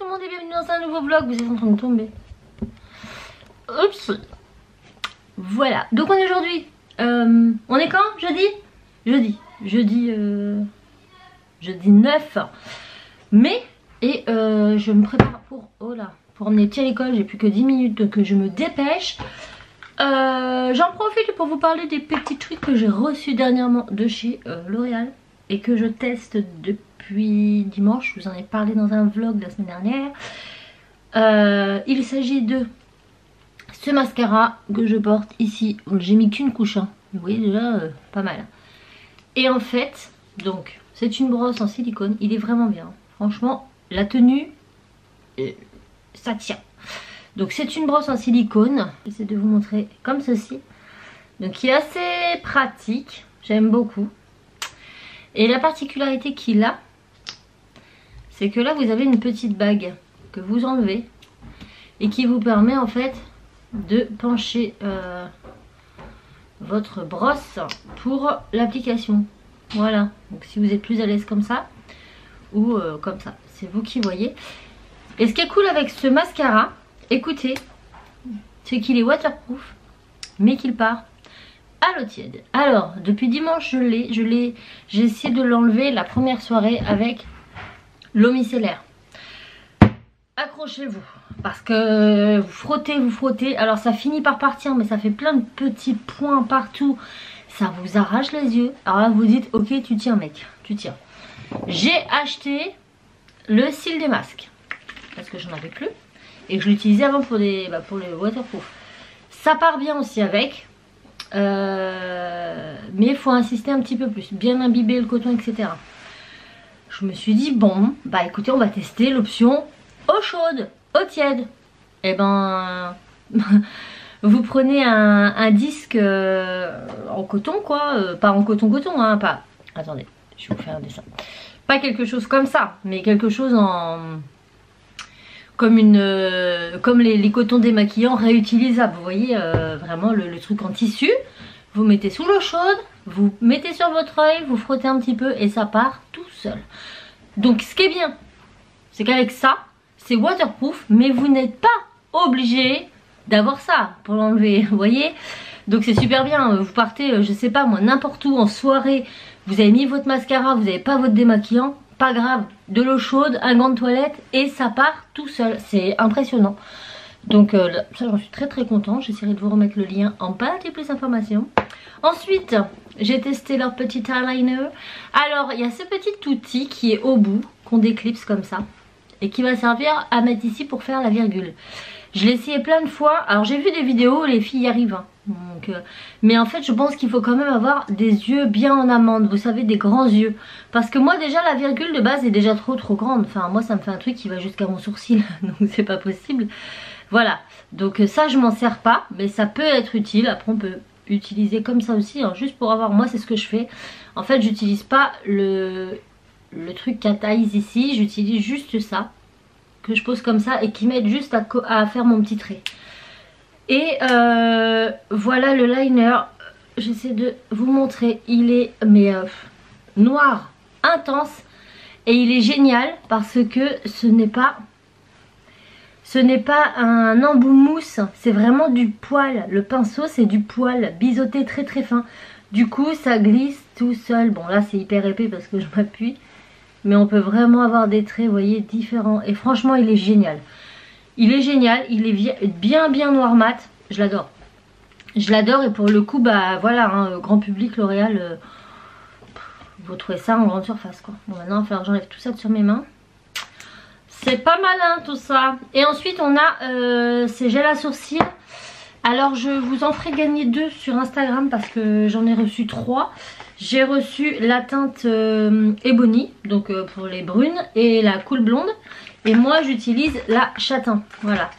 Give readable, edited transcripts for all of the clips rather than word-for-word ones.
tout le monde et bienvenue dans un nouveau vlog. Vous êtes en train de tomber. Oups. Voilà, donc on est aujourd'hui on est quand? Jeudi 9 mai. Et je me prépare pour emmener petit à l'école. J'ai plus que 10 minutes donc je me dépêche. J'en profite pour vous parler des petits trucs que j'ai reçus dernièrement de chez L'Oréal et que je teste depuis dimanche. Je vous en ai parlé dans un vlog la semaine dernière. Il s'agit de ce mascara que je porte ici. J'ai mis qu'une couche, hein. Vous voyez déjà pas mal. Et en fait, donc c'est une brosse en silicone. Il est vraiment bien. Franchement, la tenue, ça tient. Donc c'est une brosse en silicone. J'essaie de vous montrer comme ceci. Donc il est assez pratique. J'aime beaucoup. Et la particularité qu'il a, c'est que là vous avez une petite bague que vous enlevez et qui vous permet en fait de pencher votre brosse pour l'application. Voilà. Donc si vous êtes plus à l'aise comme ça ou comme ça, c'est vous qui voyez. Et ce qui est cool avec ce mascara, écoutez, c'est qu'il est waterproof mais qu'il part à l'eau tiède. Alors depuis dimanche j'ai essayé de l'enlever la première soirée avec l'eau micellaire. Accrochez-vous parce que vous frottez, alors ça finit par partir mais ça fait plein de petits points partout, ça vous arrache les yeux. Alors là vous dites ok, tu tiens mec, tu tiens. J'ai acheté le cil des masques parce que j'en avais plus et je l'utilisais avant pour les waterproof. Ça part bien aussi avec, mais il faut insister un petit peu plus, bien imbiber le coton, etc. Je me suis dit bon bah écoutez, on va tester l'option eau chaude, eau tiède. Et ben vous prenez un disque en coton quoi, pas en coton hein, pas, attendez je vais vous faire un dessin, pas quelque chose comme ça mais quelque chose en comme les cotons démaquillants réutilisables, vous voyez, vraiment le truc en tissu. Vous mettez sous l'eau chaude, vous mettez sur votre œil, vous frottez un petit peu et ça part tout seul. Donc ce qui est bien, c'est qu'avec ça, c'est waterproof, mais vous n'êtes pas obligé d'avoir ça pour l'enlever, vous voyez. Donc c'est super bien, vous partez, je sais pas moi, n'importe où en soirée, vous avez mis votre mascara, vous n'avez pas votre démaquillant, pas grave, de l'eau chaude, un gant de toilette et ça part tout seul, c'est impressionnant. Donc ça j'en suis très contente, j'essaierai de vous remettre le lien en bas avec plus d'informations. Ensuite j'ai testé leur petit eyeliner. Alors il y a ce petit outil qui est au bout, qu'on déclipse comme ça et qui va servir à mettre ici pour faire la virgule. Je l'ai essayé plein de fois, alors j'ai vu des vidéos, les filles y arrivent hein. Donc, mais en fait je pense qu'il faut quand même avoir des yeux bien en amande, vous savez, des grands yeux, parce que moi déjà la virgule de base est déjà trop grande, enfin moi ça me fait un truc qui va jusqu'à mon sourcil donc c'est pas possible. Voilà, donc ça je m'en sers pas, mais ça peut être utile. Après on peut utiliser comme ça aussi hein, juste pour avoir, moi c'est ce que je fais en fait, j'utilise pas le truc cat eyes ici, j'utilise juste ça que je pose comme ça et qui m'aide juste à faire mon petit trait. Et voilà le liner, j'essaie de vous montrer, il est noir intense et il est génial parce que ce n'est pas un embout mousse, c'est vraiment du poil, le pinceau c'est du poil biseauté très fin, du coup ça glisse tout seul. Bon là c'est hyper épais parce que je m'appuie, mais on peut vraiment avoir des traits, vous voyez, différents. Et franchement il est génial. Il est génial, il est bien noir mat, je l'adore. Je l'adore et pour le coup, bah voilà, hein, grand public, L'Oréal, vous trouvez ça en grande surface quoi. Bon maintenant il va falloir que j'enlève tout ça sur mes mains. C'est pas malin tout ça. Et ensuite on a ces gels à sourcils. Alors je vous en ferai gagner 2 sur Instagram parce que j'en ai reçu 3. J'ai reçu la teinte Ebony, donc pour les brunes, et la cool blonde. Et moi j'utilise la châtain, voilà.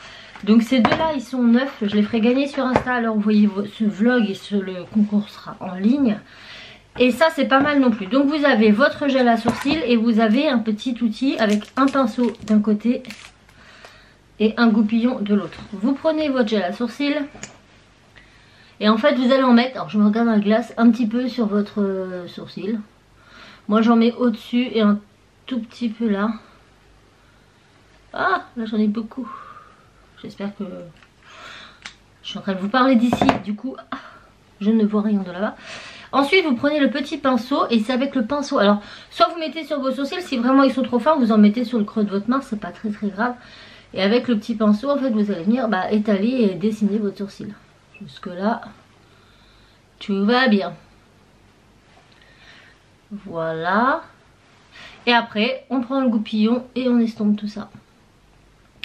Donc ces deux là ils sont neufs, je les ferai gagner sur Insta. Alors vous voyez ce vlog et le concours sera en ligne. Et ça c'est pas mal non plus. Donc vous avez votre gel à sourcils et vous avez un petit outil avec un pinceau d'un côté et un goupillon de l'autre. Vous prenez votre gel à sourcils et en fait vous allez en mettre, alors je me regarde dans la glace, un petit peu sur votre sourcil. Moi j'en mets au dessus et un tout petit peu là. Ah, là j'en ai beaucoup. J'espère que... Je suis en train de vous parler d'ici, du coup, je ne vois rien de là-bas. Ensuite, vous prenez le petit pinceau et c'est avec le pinceau. Alors, soit vous mettez sur vos sourcils, si vraiment ils sont trop fins, vous en mettez sur le creux de votre main, c'est pas très grave. Et avec le petit pinceau, en fait, vous allez venir étaler et dessiner votre sourcil. Jusque là, tout va bien. Voilà. Et après, on prend le goupillon et on estompe tout ça.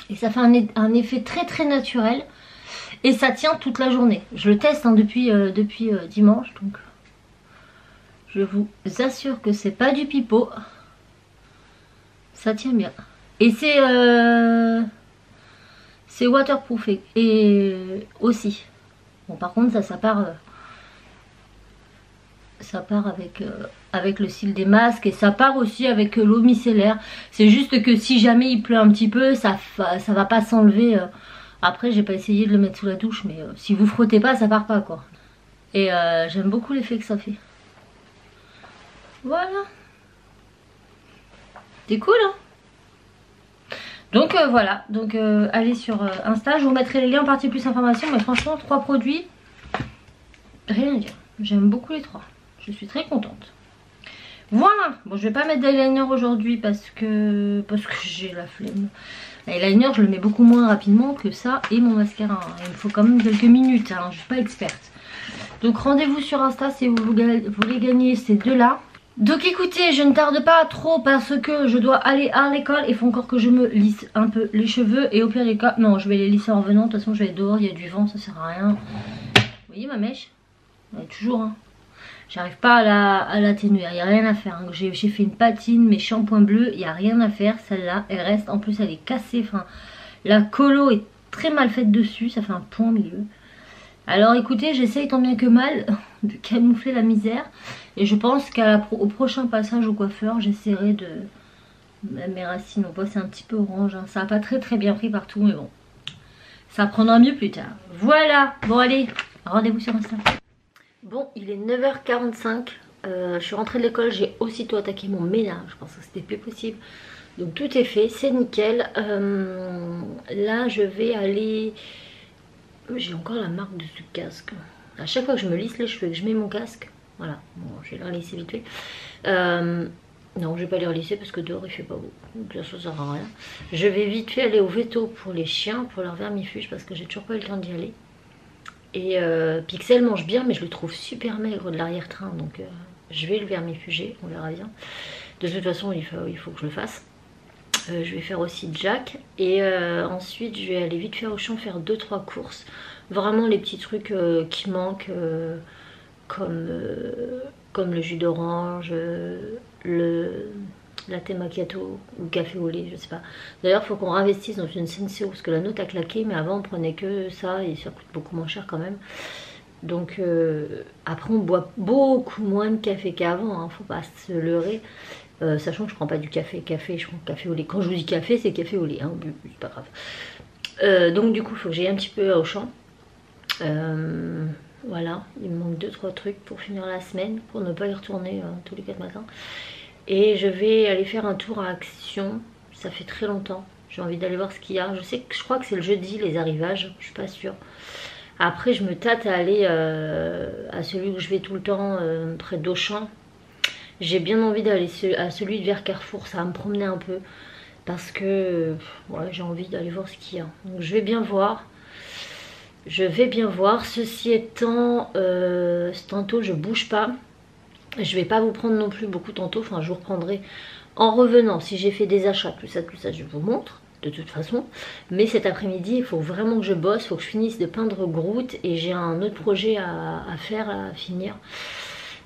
Et ça fait un effet très naturel. Et ça tient toute la journée. Je le teste depuis dimanche. Donc je vous assure que c'est pas du pipeau. Ça tient bien. Et c'est waterproof et aussi. Bon, par contre ça part avec le cil des masques et ça part aussi avec l'eau micellaire. C'est juste que si jamais il pleut un petit peu, ça va pas s'enlever. Après j'ai pas essayé de le mettre sous la douche, mais si vous frottez pas, ça part pas quoi. Et j'aime beaucoup l'effet que ça fait. Voilà. C'est cool hein. Donc voilà, donc allez sur Insta, je vous mettrai les liens en partie plus information, mais franchement 3 produits, rien à dire. J'aime beaucoup les 3. Je suis très contente. Voilà. Bon, je vais pas mettre d'eyeliner aujourd'hui parce que j'ai la flemme. L'eyeliner, je le mets beaucoup moins rapidement que ça et mon mascara. Il me faut quand même quelques minutes. Hein. Je suis pas experte. Donc rendez-vous sur Insta si vous voulez gagner ces deux-là. Donc écoutez, je ne tarde pas trop parce que je dois aller à l'école. Il faut encore que je me lisse un peu les cheveux. Et au pire des cas, non, je vais les lisser en revenant. De toute façon, je vais être dehors, il y a du vent, ça sert à rien. Vous voyez ma mèche? Toujours hein. J'arrive pas à l'atténuer, il n'y a rien à faire. Hein. J'ai fait une patine, mes shampoings bleus, il n'y a rien à faire. Celle-là, elle reste, en plus elle est cassée. Enfin, la colo est très mal faite dessus, ça fait un point au milieu. Alors écoutez, j'essaye tant bien que mal de camoufler la misère. Et je pense qu'au prochain passage au coiffeur, j'essaierai de... Mes racines, on voit c'est un petit peu orange. Hein. Ça n'a pas très bien pris partout, mais bon. Ça prendra mieux plus tard. Voilà, bon allez, rendez-vous sur Insta. Bon, il est 9h45, je suis rentrée de l'école, j'ai aussitôt attaqué mon ménage, je pense que c'était plus possible. Donc tout est fait, c'est nickel. Là je vais aller... J'ai encore la marque de ce casque. À chaque fois que je me lisse les cheveux et que je mets mon casque, voilà, bon, je vais les relisser vite fait. Non, je vais pas les relisser parce que dehors il fait pas beau, donc là ça sert à rien. Je vais vite fait aller au veto pour les chiens, pour leur vermifuge, parce que j'ai toujours pas eu le temps d'y aller. Et Pixel mange bien, mais je le trouve super maigre de l'arrière-train. Donc je vais le vermifuger, on verra bien. De toute façon, il faut que je le fasse. Je vais faire aussi Jack. Et ensuite, je vais aller vite faire au champ faire 2-3 courses. Vraiment les petits trucs qui manquent, comme le jus d'orange, latte macchiato ou café au lait, je sais pas. D'ailleurs, il faut qu'on réinvestisse dans une Senseo parce que la note a claqué, mais avant on prenait que ça et ça coûte beaucoup moins cher quand même. Donc après on boit beaucoup moins de café qu'avant, hein, faut pas se leurrer. Sachant que je prends pas du café, je prends café au lait. Quand je vous dis café, c'est café au lait, hein, c'est pas grave. Donc du coup, il faut que j'aille un petit peu au champ. Voilà, il me manque 2-3 trucs pour finir la semaine, pour ne pas y retourner tous les 4 matins. Et je vais aller faire un tour à Action, ça fait très longtemps, j'ai envie d'aller voir ce qu'il y a. Je crois que c'est le jeudi les arrivages, je suis pas sûre. Après je me tâte à aller à celui où je vais tout le temps, près d'Auchan. J'ai bien envie d'aller à celui de vers Carrefour, ça va me promener un peu. Parce que ouais, j'ai envie d'aller voir ce qu'il y a. Donc je vais bien voir. Ceci étant, tantôt je bouge pas. Je vais pas vous prendre non plus beaucoup tantôt, enfin je vous reprendrai en revenant. Si j'ai fait des achats, tout ça, je vous montre de toute façon. Mais cet après-midi, il faut vraiment que je bosse, il faut que je finisse de peindre Groot. Et j'ai un autre projet à faire, à finir.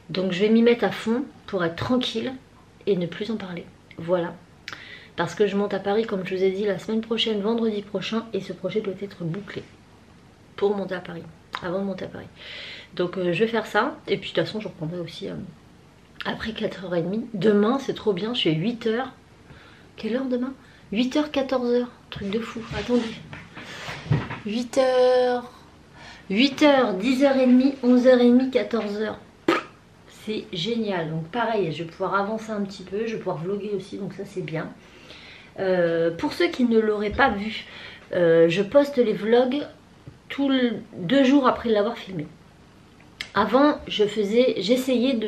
Donc je vais m'y mettre à fond pour être tranquille et ne plus en parler. Voilà. Parce que je monte à Paris, comme je vous ai dit, la semaine prochaine, vendredi prochain. Et ce projet doit être bouclé pour monter à Paris, avant de monter à Paris. Donc je vais faire ça. Et puis de toute façon, je reprendrai aussi... après 4h30, demain c'est trop bien, je suis à 8h. Quelle heure demain? 8h, 14h, truc de fou, attendez. 8h, 10h30, 11h30, 14h. C'est génial, donc pareil, je vais pouvoir avancer un petit peu, je vais pouvoir vlogger aussi, donc ça c'est bien. Pour ceux qui ne l'auraient pas vu, je poste les vlogs 2 jours après l'avoir filmé. Avant, j'essayais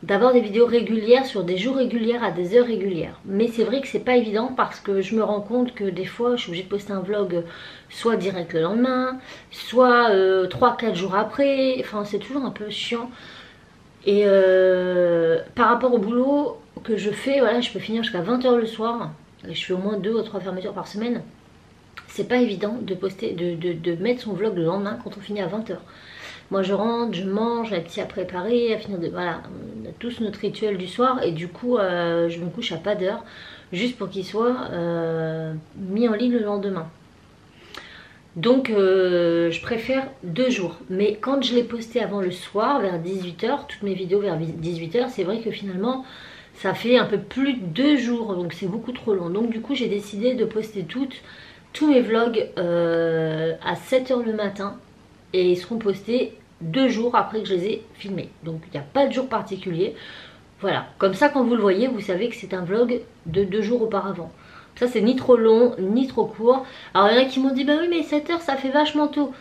d'avoir des vidéos régulières sur des jours réguliers à des heures régulières. Mais c'est vrai que c'est pas évident parce que je me rends compte que des fois je suis obligée de poster un vlog soit direct le lendemain, soit 3-4 jours après. Enfin c'est toujours un peu chiant. Et par rapport au boulot que je fais, voilà, je peux finir jusqu'à 20 h le soir. Et je fais au moins 2 ou 3 fermetures par semaine. C'est pas évident de poster, de mettre son vlog le lendemain quand on finit à 20 h. Moi je rentre, je mange, j'ai un petit à préparer, à finir de... Voilà, on a tous notre rituel du soir et du coup je me couche à pas d'heure juste pour qu'il soit mis en ligne le lendemain. Donc je préfère 2 jours. Mais quand je l'ai posté avant le soir, vers 18 h, toutes mes vidéos vers 18 h, c'est vrai que finalement ça fait un peu plus de 2 jours, donc c'est beaucoup trop long. Donc du coup j'ai décidé de poster tous mes vlogs à 7 h le matin. Et ils seront postés 2 jours après que je les ai filmés. Donc il n'y a pas de jour particulier. Voilà, comme ça quand vous le voyez, vous savez que c'est un vlog de 2 jours auparavant. Ça c'est ni trop long, ni trop court. Alors il y en a qui m'ont dit, bah oui mais 7 h ça fait vachement tôt.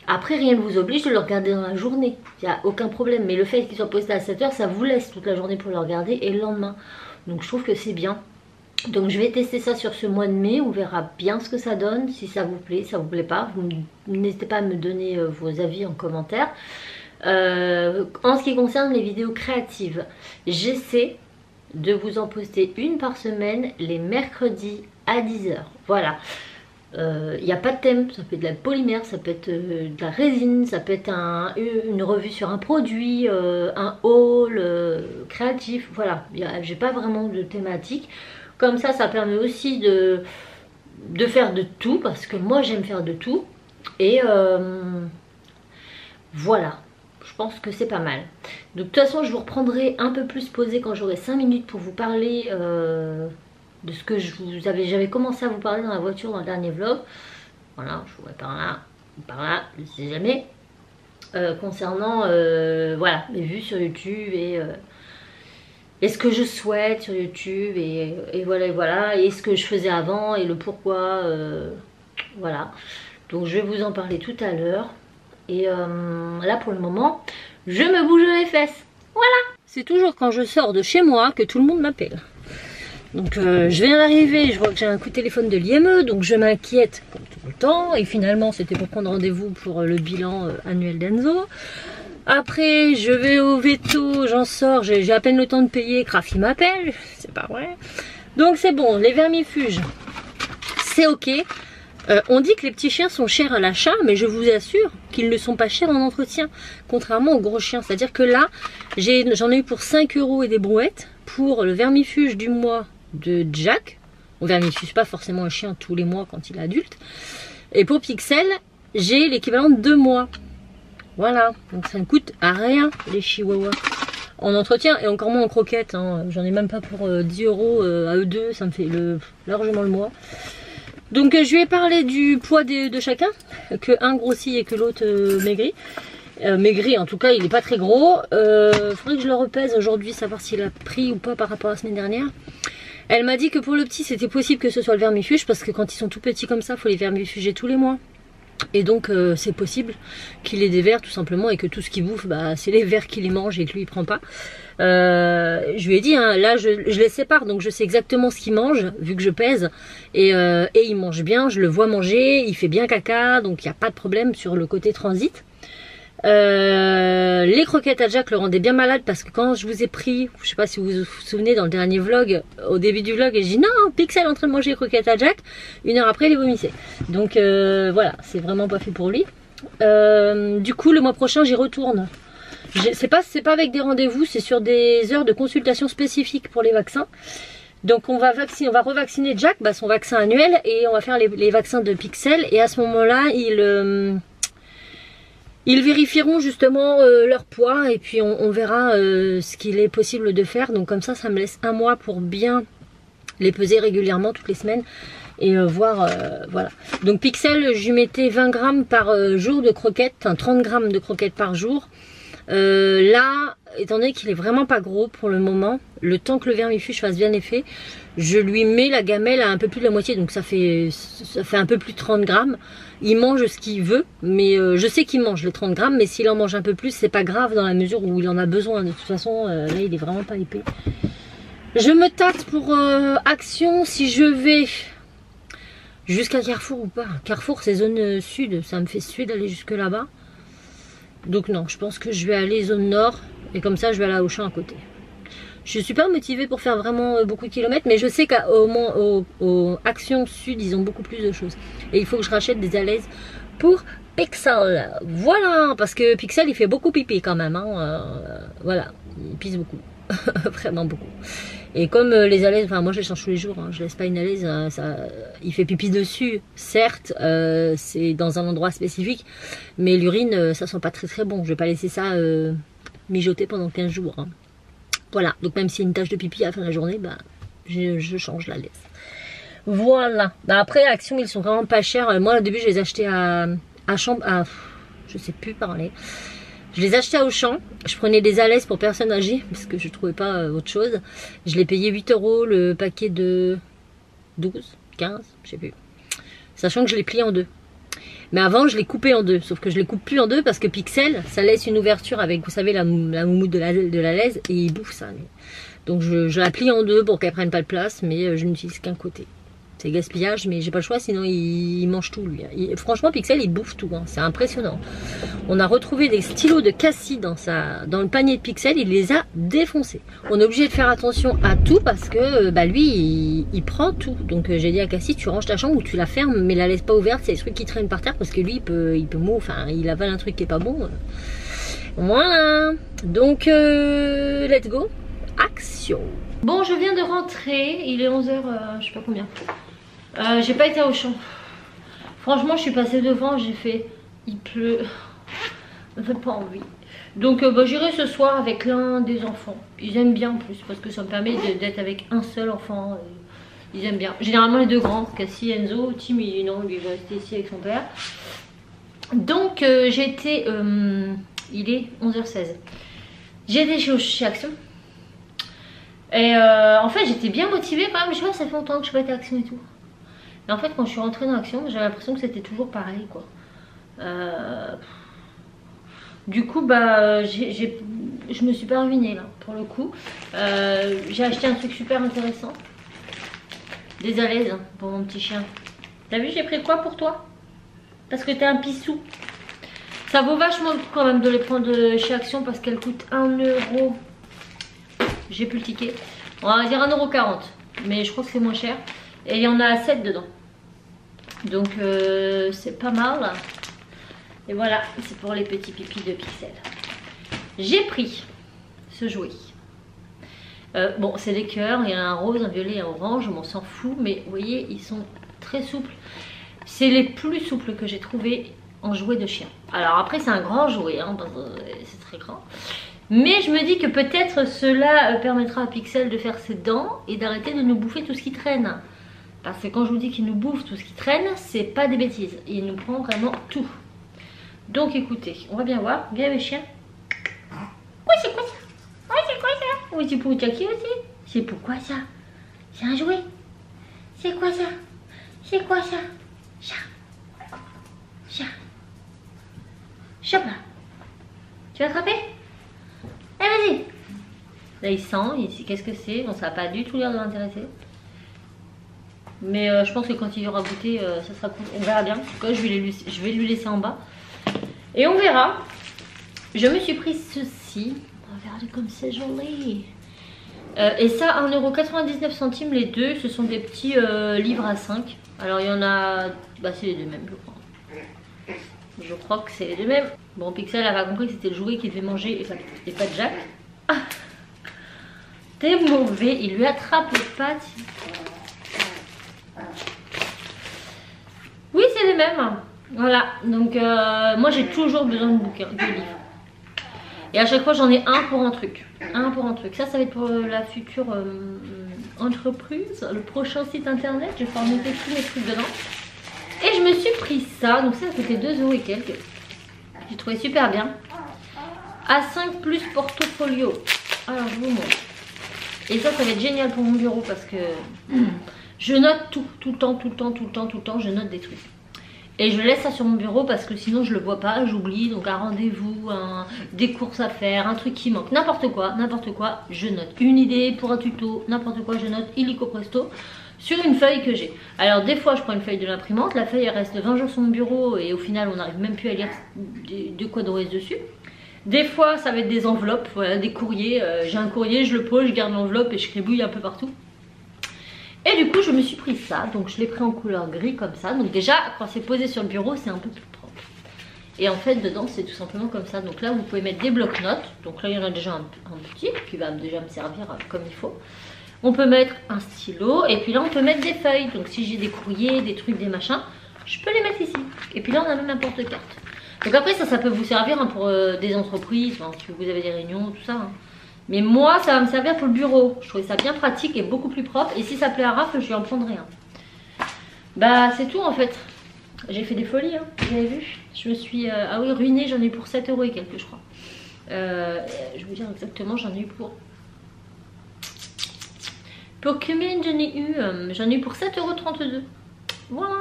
Après rien ne vous oblige de le regarder dans la journée. Il n'y a aucun problème. Mais le fait qu'il soit posté à 7 h, ça vous laisse toute la journée pour le regarder et le lendemain. Donc je trouve que c'est bien. Donc je vais tester ça sur ce mois de mai, on verra bien ce que ça donne, si ça vous plaît, ça vous plaît pas. N'hésitez pas à me donner vos avis en commentaire. En ce qui concerne les vidéos créatives, j'essaie de vous en poster une par semaine les mercredis à 10 h. Voilà. Il n'y a pas de thème, ça peut être de la polymère, ça peut être de la résine, ça peut être une revue sur un produit, un haul créatif. Voilà, j'ai pas vraiment de thématique. Comme ça permet aussi de faire de tout, parce que moi j'aime faire de tout. Et voilà, je pense que c'est pas mal. Donc de toute façon je vous reprendrai un peu plus posé quand j'aurai 5 minutes pour vous parler de ce que j'avais commencé à vous parler dans la voiture dans le dernier vlog. Voilà, je pourrais par là, je ne sais jamais. Concernant voilà, mes vues sur YouTube et ce que je souhaite sur YouTube et voilà, et ce que je faisais avant et le pourquoi, voilà. Donc je vais vous en parler tout à l'heure. Et là pour le moment, je me bouge les fesses. Voilà. C'est toujours quand je sors de chez moi que tout le monde m'appelle. Donc je viens d'arriver, je vois que j'ai un coup de téléphone de l'IME, donc je m'inquiète comme tout le temps. Et finalement c'était pour prendre rendez-vous pour le bilan annuel d'Enzo. Après je vais au veto, j'en sors, j'ai à peine le temps de payer, Krafi m'appelle, c'est pas vrai. Donc c'est bon, les vermifuges, c'est ok. On dit que les petits chiens sont chers à l'achat, mais je vous assure qu'ils ne sont pas chers en entretien, contrairement aux gros chiens. C'est-à-dire que là, j'en ai eu pour 5 € et des brouettes pour le vermifuge du mois de Jack. On vermifuge pas forcément un chien tous les mois quand il est adulte. Et pour Pixel, j'ai l'équivalent de 2 mois. Voilà, donc ça ne coûte à rien les chihuahuas en entretien et encore moins en croquettes, hein. J'en ai même pas pour 10 € à eux deux, ça me fait largement le mois. Donc je lui ai parlé du poids de chacun, que un grossit et que l'autre maigrit. Maigri en tout cas, il n'est pas très gros. Faudrait que je le repèse aujourd'hui, savoir s'il a pris ou pas par rapport à la semaine dernière. Elle m'a dit que pour le petit c'était possible que ce soit le vermifuge, parce que quand ils sont tout petits comme ça, il faut les vermifuger tous les mois. Et donc c'est possible qu'il ait des vers tout simplement, et que tout ce qu'il bouffe, bah, c'est les vers qu'il les mange et que lui il prend pas. Je lui ai dit, hein, là je les sépare, donc je sais exactement ce qu'il mange vu que je pèse, et il mange bien, je le vois manger, il fait bien caca, donc il n'y a pas de problème sur le côté transit. Les croquettes à Jack le rendaient bien malade, parce que quand je vous ai pris, je sais pas si vous vous souvenez dans le dernier vlog, au début du vlog, et je dis non, Pixel est en train de manger les croquettes à Jack, 1 heure après il les vomissait. Donc voilà, c'est vraiment pas fait pour lui. Du coup le mois prochain j'y retourne. C'est pas avec des rendez-vous, c'est sur des heures de consultation spécifiques pour les vaccins. Donc on va revacciner Jack, bah, son vaccin annuel, et on va faire les vaccins de Pixel, et à ce moment là ils vérifieront justement leur poids, et puis on verra ce qu'il est possible de faire. Donc comme ça me laisse 1 mois pour bien les peser régulièrement toutes les semaines et voir, voilà. Donc Pixel, je lui mettais 20 grammes par jour de croquettes, enfin 30 grammes de croquettes par jour. Là, étant donné qu'il est vraiment pas gros pour le moment, le temps que le vermifuge fasse bien effet, je lui mets la gamelle à un peu plus de la moitié, donc ça fait un peu plus de 30 grammes. Il mange ce qu'il veut, mais je sais qu'il mange les 30 grammes, mais s'il en mange un peu plus, c'est pas grave dans la mesure où il en a besoin. De toute façon, là, il est vraiment pas épais. Je me tâte pour Action si je vais jusqu'à Carrefour ou pas. Carrefour, c'est zone sud, ça me fait suer d'aller jusque là-bas. Donc non, je pense que je vais aller zone nord, et comme ça, je vais aller à Auchan à côté. Je suis pas motivée pour faire vraiment beaucoup de kilomètres, mais je sais qu'au Action Sud, ils ont beaucoup plus de choses. Et il faut que je rachète des alaises pour Pixel. Voilà, parce que Pixel, il fait beaucoup pipi quand même. Hein. Voilà, il pisse beaucoup. Vraiment beaucoup. Et comme les alaises, enfin moi je les change tous les jours, hein, je laisse pas une alaise, il fait pipi dessus, certes, c'est dans un endroit spécifique, mais l'urine, ça sent pas très très bon. Je vais pas laisser ça mijoter pendant 15 jours. Hein. Voilà, donc même s'il y a une tache de pipi à la fin de la journée, bah, je change la laisse. Voilà. Bah, après, Action, ils sont vraiment pas chers. Moi, au début, je les achetais à je sais plus parler. Je les achetais à Auchan. Je prenais des alaises pour personnes âgées, parce que je trouvais pas autre chose. Je les payais 8 € le paquet de 12, 15, je sais plus. Sachant que je les plie en deux. Mais avant, je les coupais en deux. Sauf que je les coupe plus en deux parce que Pixel, ça laisse une ouverture avec, vous savez, la moumoute de la laise. Et il bouffe ça. Donc je la plie en deux pour qu'elle prenne pas de place. Mais je n'utilise qu'un côté. C'est gaspillage, mais j'ai pas le choix, sinon il mange tout, lui. Franchement, Pixel, il bouffe tout. Hein. C'est impressionnant. On a retrouvé des stylos de Cassie dans le panier de Pixel. Il les a défoncés. On est obligé de faire attention à tout parce que bah, lui, il prend tout. Donc j'ai dit à Cassie, tu ranges ta chambre ou tu la fermes, mais la laisse pas ouverte. C'est des trucs qui traînent par terre parce que lui, il peut mourir. Enfin, il avale un truc qui est pas bon. Voilà. Donc, let's go. Action. Bon, je viens de rentrer. Il est 11h, je sais pas combien. J'ai pas été à Auchan. Franchement, je suis passée devant, j'ai fait il pleut. J'ai pas envie. Donc bah, j'irai ce soir avec l'un des enfants. Ils aiment bien en plus parce que ça me permet d'être avec un seul enfant. Ils aiment bien. Généralement les deux grands, Cassie, Enzo. Tim, non, lui il va rester ici avec son père. Donc j'ai été. Il est 11h16. J'ai été chez Action. Et en fait j'étais bien motivée quand même. Je sais pas, ça fait longtemps que je suis pas été à Action et tout. Et en fait quand je suis rentrée dans Action, j'avais l'impression que c'était toujours pareil quoi. Du coup bah je me suis pas ruinée là pour le coup. J'ai acheté un truc super intéressant. Des alaises hein, pour mon petit chien. T'as vu j'ai pris quoi pour toi? Parce que t'es un pissou. Ça vaut vachement le coup quand même de les prendre chez Action parce qu'elles coûtent 1 €. J'ai plus le ticket. On va dire 1,40 €. Mais je crois que c'est moins cher. Et il y en a 7 dedans. Donc c'est pas mal. Et voilà, c'est pour les petits pipis de Pixel. J'ai pris ce jouet. Bon, c'est des cœurs. Il y en a un rose, un violet et un orange. On s'en fout. Mais vous voyez, ils sont très souples. C'est les plus souples que j'ai trouvé en jouet de chien. Alors après, c'est un grand jouet. Hein, c'est très grand. Mais je me dis que peut-être cela permettra à Pixel de faire ses dents et d'arrêter de nous bouffer tout ce qui traîne. Parce que quand je vous dis qu'il nous bouffe tout ce qui traîne, c'est pas des bêtises. Il nous prend vraiment tout. Donc écoutez, on va bien voir. Viens mes chiens. Oui, c'est quoi ça? Oui, c'est quoi ça? Oui, c'est pour Jackie aussi. C'est pourquoi ça? C'est un jouet. C'est quoi ça? C'est quoi ça? Chat. Chat. Chope là. Tu vas attraper? Eh vas-y. Là il sent, ici qu'est-ce que c'est? Bon ça n'a pas du tout l'air de l'intéresser. Mais je pense que quand il aura goûté, ça sera cool. On verra bien. En tout cas je vais lui laisser en bas. Et on verra. Je me suis pris ceci. Regardez comme c'est joli. Et ça 1,99 € les deux. Ce sont des petits livres à 5. Alors il y en a... Bah c'est les deux mêmes je crois. Je crois que c'est les deux mêmes. Bon, Pixel a pas compris que c'était le jouet qu'il devait manger et pas de Jack. Ah, t'es mauvais, il lui attrape les pattes. Oui, c'est les mêmes. Voilà, donc moi j'ai toujours besoin de bouquins, de livres. Et à chaque fois j'en ai un pour un truc. Un pour un truc. Ça va être pour la future entreprise, le prochain site internet. Je vais pouvoir noter tous mes trucs dedans. Et je me suis pris ça, donc ça coûtait 2 € et quelques. J'ai trouvé super bien. A5 plus portfolio. Alors je vous montre. Et ça va être génial pour mon bureau parce que je note tout le temps, je note des trucs. Et je laisse ça sur mon bureau parce que sinon je le vois pas, j'oublie. Donc un rendez-vous, des courses à faire, un truc qui manque, n'importe quoi, je note. Une idée pour un tuto, n'importe quoi, je note illico presto sur une feuille que j'ai. Alors des fois je prends une feuille de l'imprimante, la feuille elle reste 20 jours sur mon bureau et au final on n'arrive même plus à lire de quoi doré dessus. Des fois ça va être des enveloppes, voilà, des courriers, j'ai un courrier, je le pose, je garde l'enveloppe et je crébouille un peu partout. Et du coup je me suis pris ça, donc je l'ai pris en couleur gris comme ça. Donc déjà quand c'est posé sur le bureau c'est un peu plus propre. Et en fait dedans c'est tout simplement comme ça. Donc là vous pouvez mettre des blocs-notes. Donc là il y en a déjà un petit qui va déjà me servir comme il faut. On peut mettre un stylo et puis là on peut mettre des feuilles. Donc si j'ai des courriers, des trucs, des machins, je peux les mettre ici. Et puis là on a même un porte-carte. Donc après ça peut vous servir pour des entreprises, si vous avez des réunions, tout ça. Mais moi ça va me servir pour le bureau. Je trouvais ça bien pratique et beaucoup plus propre. Et si ça plaît à Raph, je lui en prendrai un. Bah c'est tout en fait. J'ai fait des folies, vous avez vu. Je me suis ah oui, ruinée, j'en ai eu pour 7 € et quelques je crois. Je vais vous dire exactement, j'en ai eu pour combien j'en ai eu j'en ai eu pour 7,32 €. Voilà.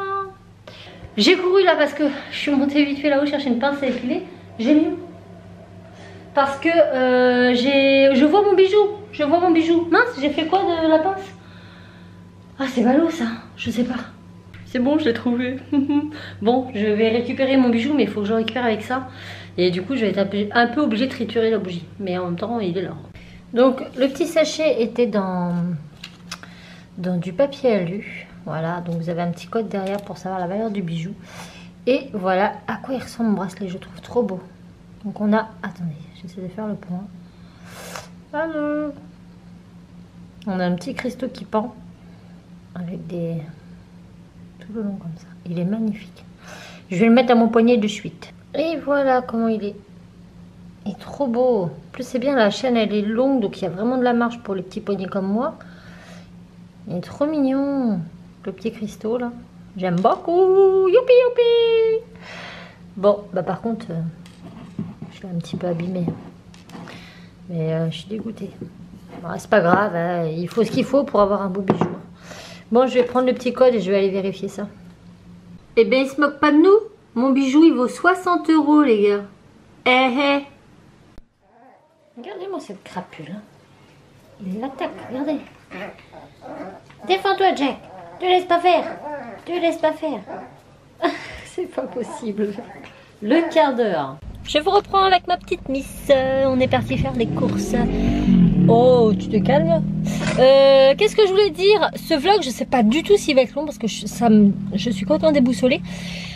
J'ai couru là parce que je suis montée vite fait là-haut chercher une pince à épiler. J'ai mis où? Parce que je vois mon bijou. Mince, j'ai fait quoi de la pince? Ah c'est ballot ça, je sais pas. C'est bon, je l'ai trouvé. Bon, je vais récupérer mon bijou, mais il faut que je le récupère avec ça. Et du coup, je vais être un peu obligée de triturer la bougie. Mais en même temps, il est là. Donc, le petit sachet était dans du papier alu. Voilà, donc vous avez un petit code derrière pour savoir la valeur du bijou. Et voilà à quoi il ressemble mon bracelet, je trouve trop beau. Donc on a, attendez, j'essaie de faire le point. Alors, on a un petit cristaux qui pend avec des tout le long comme ça. Il est magnifique. Je vais le mettre à mon poignet de suite. Et voilà comment il est. Il est trop beau. En plus c'est bien, la chaîne elle est longue, donc il y a vraiment de la marge pour les petits poignets comme moi. Il est trop mignon. Le petit cristaux là. J'aime beaucoup. Youpi youpi. Bon, bah par contre, je suis un petit peu abîmée. Mais je suis dégoûtée. Bon, c'est pas grave, hein. Il faut ce qu'il faut pour avoir un beau bijou. Bon, je vais prendre le petit code et je vais aller vérifier ça. Eh ben, il se moque pas de nous. Mon bijou, il vaut 60 € les gars. Eh. Regardez-moi cette crapule. Il l'attaque, regardez. Défends-toi, Jack. Te laisse pas faire. C'est pas possible. Le quart d'heure. Je vous reprends avec ma petite Miss. On est parti faire des courses. Oh, tu te calmes. Qu'est-ce que je voulais dire? Ce vlog, je sais pas du tout s'il va être long parce que je suis complètement déboussolée.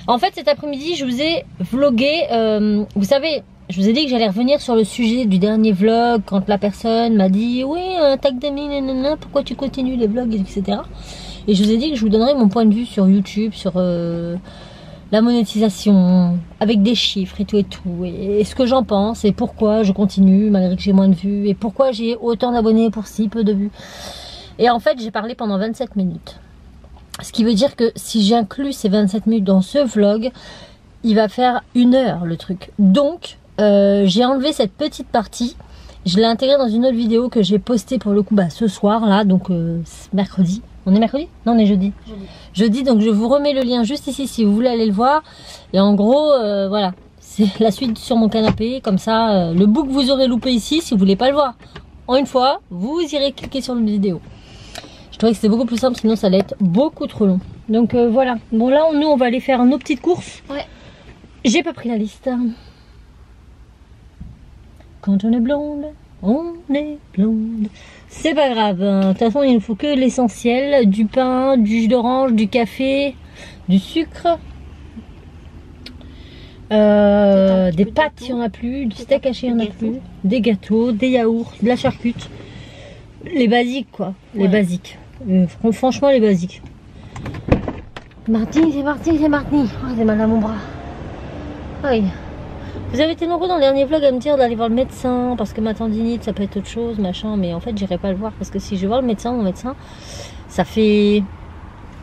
En fait, cet après-midi, je vous ai vlogué. Vous savez, je vous ai dit que j'allais revenir sur le sujet du dernier vlog quand la personne m'a dit oui, tag d'amis, nanana, pourquoi tu continues les vlogs, etc. Et je vous ai dit que je vous donnerais mon point de vue sur YouTube, sur la monétisation, avec des chiffres et tout, et ce que j'en pense, et pourquoi je continue malgré que j'ai moins de vues, et pourquoi j'ai autant d'abonnés pour si peu de vues. Et en fait, j'ai parlé pendant 27 minutes. Ce qui veut dire que si j'inclus ces 27 minutes dans ce vlog, il va faire 1 heure le truc. Donc, j'ai enlevé cette petite partie. Je l'ai intégrée dans une autre vidéo que j'ai postée pour le coup ce soir, là, donc mercredi. On est mercredi? Non, on est jeudi. Jeudi, donc je vous remets le lien juste ici si vous voulez aller le voir. Et en gros, voilà, c'est la suite sur mon canapé. Comme ça, le bout que vous aurez loupé ici, si vous voulez pas le voir en une fois, vous irez cliquer sur la vidéo. Je trouvais que c'était beaucoup plus simple, sinon ça allait être beaucoup trop long. Donc voilà. Bon là, nous, on va aller faire nos petites courses. Ouais. J'ai pas pris la liste. Quand on est blonde, on est blonde. C'est pas grave, de toute façon il ne faut que l'essentiel, du pain, du jus d'orange, du café, du sucre, des pâtes il n'y en a plus, du steak haché il n'y en a plus, des gâteaux, des yaourts, de la charcute, les basiques quoi, les basiques, franchement les basiques. Martine, c'est parti, c'est Martine, oh j'ai mal à mon bras. Oui. Vous avez été nombreux dans le dernier vlog à me dire d'aller voir le médecin parce que ma tendinite ça peut être autre chose, machin, mais en fait j'irai pas le voir parce que si je vais voir le médecin, mon médecin, ça fait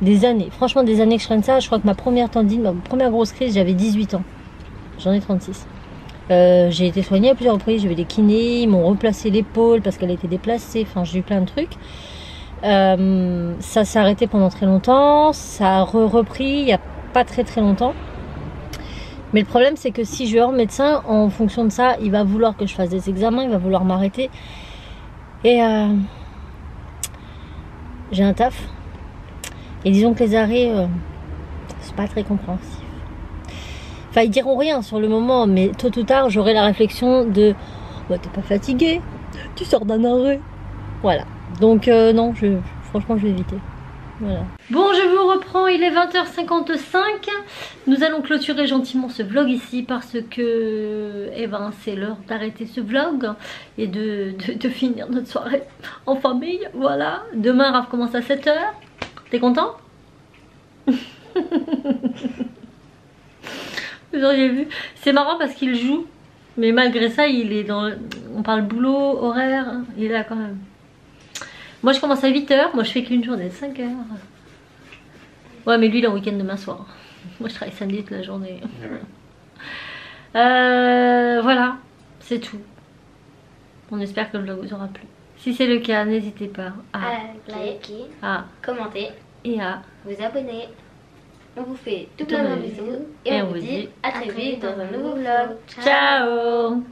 des années, franchement des années que je traîne ça. Je crois que ma première tendinite, ma première grosse crise, j'avais 18 ans, j'en ai 36. J'ai été soignée à plusieurs reprises, j'ai eu des kinés, ils m'ont replacé l'épaule parce qu'elle était déplacée, enfin j'ai eu plein de trucs. Ça s'est arrêté pendant très longtemps, ça a repris il n'y a pas très longtemps. Mais le problème c'est que si je vais voir le médecin, en fonction de ça, il va vouloir que je fasse des examens, il va vouloir m'arrêter. Et j'ai un taf. Et disons que les arrêts, c'est pas très compréhensif. Enfin, ils diront rien sur le moment, mais tôt ou tard, j'aurai la réflexion de bah, t'es pas fatigué, tu sors d'un arrêt. Voilà. Donc, non, franchement, je vais éviter. Voilà. Bon, je vous reprends, il est 20h55. Nous allons clôturer gentiment ce vlog ici parce que eh ben, c'est l'heure d'arrêter ce vlog et de finir notre soirée en famille. Voilà. Demain, Raph commence à 7h. T'es content? Vous auriez vu. C'est marrant parce qu'il joue, mais malgré ça, il est dans. On parle boulot, horaire, il est là quand même. Moi, je commence à 8h. Moi, je fais qu'une journée de 5h. Ouais, mais lui, il est en week-end demain soir. Moi, je travaille samedi toute la journée. Voilà, c'est tout. On espère que le vlog vous aura plu. Si c'est le cas, n'hésitez pas à liker, à commenter et à vous abonner. On vous fait tout plein de bisous et on vous dit à très vite dans un nouveau vlog. Ciao.